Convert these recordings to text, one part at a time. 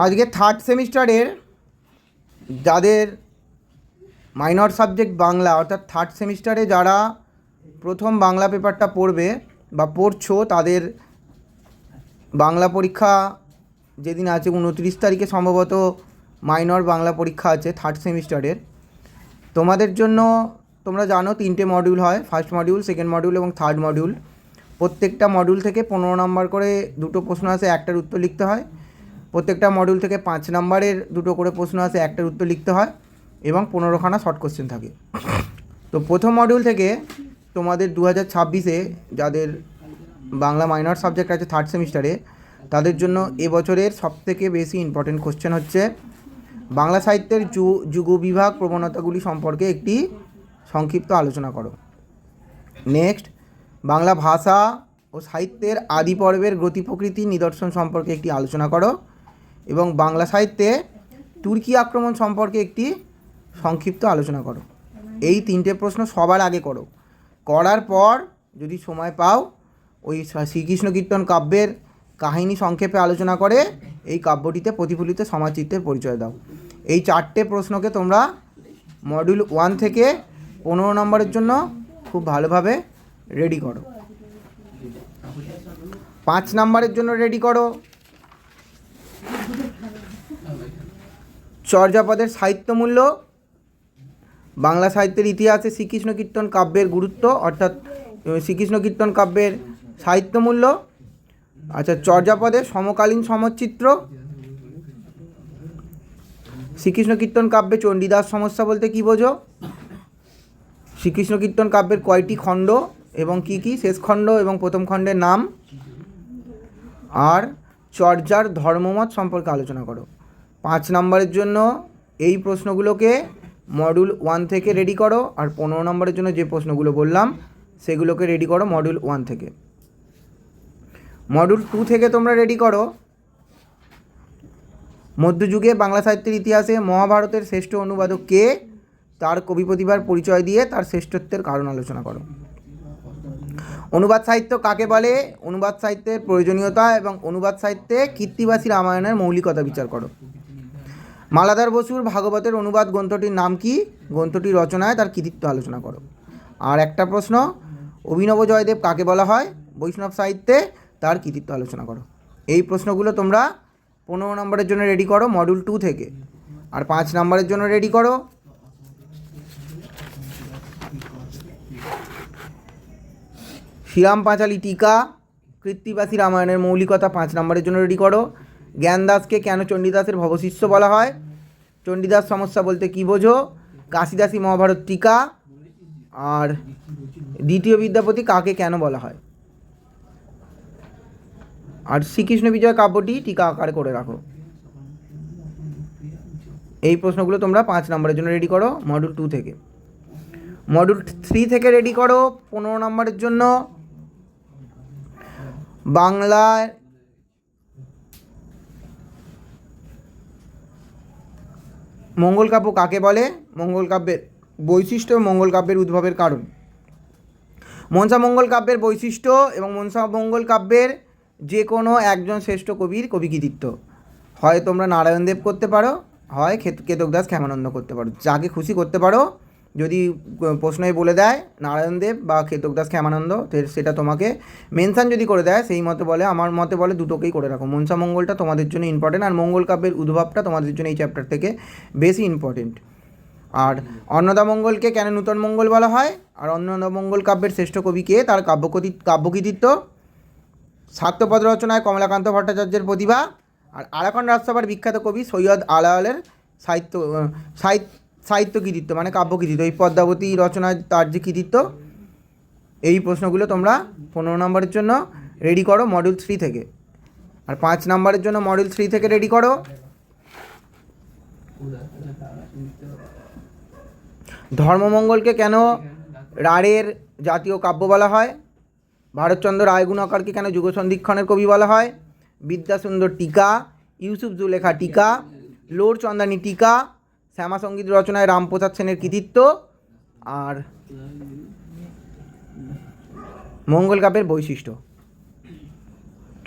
আজকে থার্ড সেমিস্টারের যাদের মাইনর সাবজেক্ট বাংলা, অর্থাৎ থার্ড সেমিস্টারে যারা প্রথম বাংলা পেপারটা পড়বে বা পড়ছো, তাদের বাংলা পরীক্ষা যেদিন আছে 29 তারিখে সম্ভবত মাইনর বাংলা পরীক্ষা আছে থার্ড সেমিস্টারের। তোমাদের জন্য তোমরা জানো 3টে মডিউল হয়, ফার্স্ট মডিউল, সেকেন্ড মডিউল এবং থার্ড মডিউল। প্রত্যেকটা মডিউল থেকে 15 নম্বর করে 2টো প্রশ্ন আসে, একটার উত্তর লিখতে হয়। প্রত্যেকটা মডিউল থেকে 5 নম্বরের 2টো করে প্রশ্ন আসে, একটার উত্তর লিখতে হয় এবং 15খানা শর্ট কোশ্চেন থাকে। তো প্রথম মডিউল থেকে তোমাদের 2026-এ যাদের বাংলা মাইনর সাবজেক্ট আছে থার্ড সেমিস্টারে, তাদের জন্য এবছরের সবথেকে বেশি ইম্পর্টেন্ট কোশ্চেন হচ্ছে বাংলা সাহিত্যের যুগ বিভাগ প্রবণতাগুলি সম্পর্কে একটি সংক্ষিপ্ত আলোচনা করো। নেক্সট, বাংলা ভাষা ও সাহিত্যের আদি পর্বের গতি প্রকৃতি নিদর্শন সম্পর্কে একটি আলোচনা করো এবং বাংলা সাহিত্যে তুর্কি আক্রমণ সম্পর্কে একটি সংক্ষিপ্ত আলোচনা করো। এই 3টে প্রশ্ন সবার আগে করো। করার পর যদি সময় পাও, ওই শ্রীকৃষ্ণ কীর্তন কাব্যের কাহিনী সংক্ষেপে আলোচনা করে এই কাব্যটিতে প্রতিফলিত সমাজচিত্রের পরিচয় দাও। এই 4টে প্রশ্নকে তোমরা মডিউল 1 থেকে 15 নম্বরের জন্য খুব ভালোভাবে রেডি করো। 5 নম্বরের জন্য রেডি করো চর্যাপদের সাহিত্যমূল্য, বাংলা সাহিত্যের ইতিহাসে শ্রীকৃষ্ণ কীর্তন কাব্যের গুরুত্ব, অর্থাৎ শ্রীকৃষ্ণ কীর্তন কাব্যের সাহিত্যমূল্য। আচ্ছা, চর্যাপদের সমকালীন সমাজচিত্র, শ্রীকৃষ্ণ কীর্তন কাব্যে চণ্ডীদাস সমস্যা বলতে কী বোঝো, শ্রীকৃষ্ণ কীর্তন কাব্যের কয়টি খণ্ড এবং কী কী, শেষ খণ্ড এবং প্রথম খণ্ডের নাম, আর চর্যার ধর্মমত সম্পর্কে আলোচনা করো। 5 নম্বরের জন্য এই প্রশ্নগুলোকে মডিউল 1 থেকে রেডি করো, আর 15 নম্বরের জন্য যে প্রশ্নগুলো বললাম সেগুলোকে রেডি করো মডিউল 1 থেকে। মডিউল 2 থেকে তোমরা রেডি করো মধ্যযুগে বাংলা সাহিত্যের ইতিহাসে মহাভারতের শ্রেষ্ঠ অনুবাদক কে, তার কবি প্রতিভার পরিচয় দিয়ে তার শ্রেষ্ঠত্বের কারণ আলোচনা করো। অনুবাদ সাহিত্য কাকে বলে, অনুবাদ সাহিত্যের প্রয়োজনীয়তা এবং অনুবাদ সাহিত্যে কীর্তিবাসী রামায়ণের মৌলিকতা বিচার করো। মালাধার বসুর ভাগবতের অনুবাদ গ্রন্থটির নাম কি, গ্রন্থটি রচনায় তার কৃতিত্ব আলোচনা করো। আর একটা প্রশ্ন, অভিনব জয়দেব কাকে বলা হয়, বৈষ্ণব সাহিত্যে তার কৃতিত্ব আলোচনা করো। এই প্রশ্নগুলো তোমরা 15 নম্বরের জন্য রেডি করো মডিউল 2 থেকে। আর 5 নম্বরের জন্য রেডি করো শ্রীরাম পাঁচালী টিকা, কৃত্তিবাসী রামায়ণের মৌলিকতা 5 নম্বরের জন্য রেডি করো। জ্ঞানদাসকে কেন চণ্ডীদাসের ভবশিষ্য বলা হয়, চণ্ডীদাস সমস্যা বলতে কী বোঝো, কাশিদাসী মহাভারত টিকা, আর দ্বিতীয় বিদ্যাপতি কাকে কেন বলা হয়, আর শ্রীকৃষ্ণ বিজয় কাব্যটি টিকা আকারে করে রাখো। এই প্রশ্নগুলো তোমরা 5 নম্বরের জন্য রেডি করো মডিউল 2 থেকে। মডিউল 3 থেকে রেডি করো 15 নম্বরের জন্য বাংলায় মঙ্গল কাব্য কাকে বলে, মঙ্গল কাব্যের বৈশিষ্ট্য, মঙ্গল কাব্যের উদ্ভবের কারণ, মনসা মঙ্গল কাব্যের বৈশিষ্ট্য এবং মনসা মঙ্গল কাব্যের যে কোনো একজন শ্রেষ্ঠ কবির কবি কৃতিত্ব। হয় তোমরা নারায়ণদেব করতে পারো, হয় কেতকদাস ক্ষেমানন্দ করতে পারো, যাকে খুশি করতে পারো। যদি প্রশ্নই বলে দেয় নারায়ণদেব বা কেতকদাস ক্ষেমানন্দ, সেটা তোমাকে মেনশান যদি করে দেয়, সেই মতে বলে, আমার মতে বলে দুটোকেই করে রাখো। মনসা মঙ্গলটা তোমাদের জন্য ইম্পর্টেন্ট, আর মঙ্গল কাব্যের উদ্ভবটা তোমাদের জন্য এই চ্যাপ্টার থেকে বেশি ইম্পর্টেন্ট। আর অন্নদা মঙ্গলকে কেন নূতন মঙ্গল বলা হয়, আর অন্নদা মঙ্গল কাব্যের শ্রেষ্ঠ কবি কে, তার কাব্যকৃতিত্ব, স্বার্থপদ রচনায় কমলাকান্ত ভট্টাচার্যের প্রতিভা, আর আরাকান রাজসভার বিখ্যাত কবি সৈয়দ আলাওলের সাহিত্য কৃতিত্ব মানে কাব্য কৃতিত্ব, এই পদ্মাবতী রচনায় তার যে কৃতিত্ব। এই প্রশ্নগুলো তোমরা 15 নম্বরের জন্য রেডি করো মডিউল 3 থেকে। আর 5 নম্বরের জন্য মডিউল 3 থেকে রেডি করো ধর্মমঙ্গলকে কেন রাঢ়ের জাতীয় কাব্য বলা হয়, ভারতচন্দ্র রায়গুণাকরকে কেন যুগসন্ধিক্ষণের কবি বলা হয়, বিদ্যাসুন্দর টিকা, ইউসুফ জুলেখা টিকা, লোর চন্দানী টিকা, শ্যামাসঙ্গীত রচনায় রামপ্রসাদ সেনের কৃতিত্ব, আর মঙ্গল কাব্যের বৈশিষ্ট্য।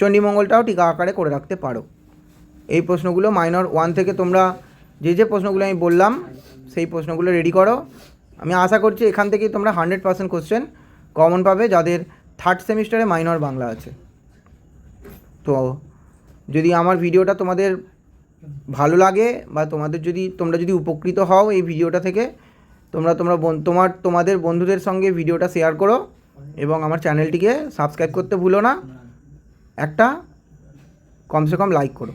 চণ্ডীমঙ্গলটাও টিকা আকারে করে রাখতে পারো। এই প্রশ্নগুলো মাইনর 1 থেকে তোমরা যে প্রশ্নগুলো আমি বললাম সেই প্রশ্নগুলো রেডি করো। আমি আশা করছি এখান থেকেই তোমরা 100% কোশ্চেন কমন পাবে যাদের থার্ড সেমিস্টারে মাইনর বাংলা আছে। তো যদি আমার ভিডিওটা তোমাদের ভালো লাগে বা তোমরা যদি উপকৃত হও এই ভিডিওটা থেকে, তোমাদের বন্ধুদের সঙ্গে ভিডিওটা শেয়ার করো এবং আমার চ্যানেলটিকে সাবস্ক্রাইব করতে ভুলো না, একটা কমসে কম লাইক করো।